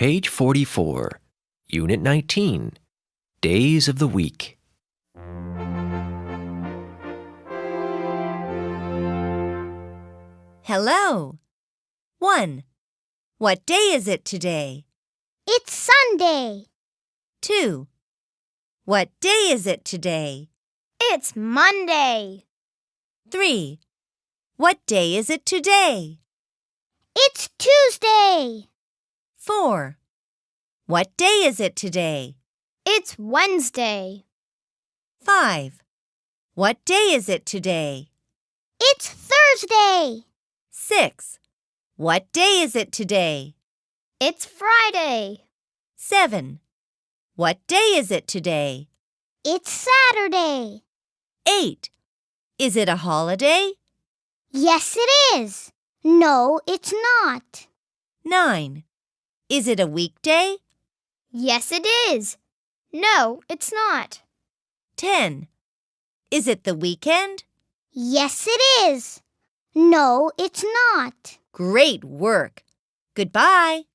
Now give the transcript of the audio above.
Page 44, Unit 19, Days of the Week. Hello. 1. What day is it today? It's Sunday. 2. What day is it today? It's Monday. 3. What day is it today? It's Tuesday. 4. What day is it today? It's Wednesday. 5. What day is it today? It's Thursday. 6. What day is it today? It's Friday. 7. What day is it today? It's Saturday. 8. Is it a holiday? Yes, it is. No, it's not. 9. Is it a weekday? Yes, it is. No, it's not. 10. Is it the weekend? Yes, it is. No, it's not. Great work. Goodbye.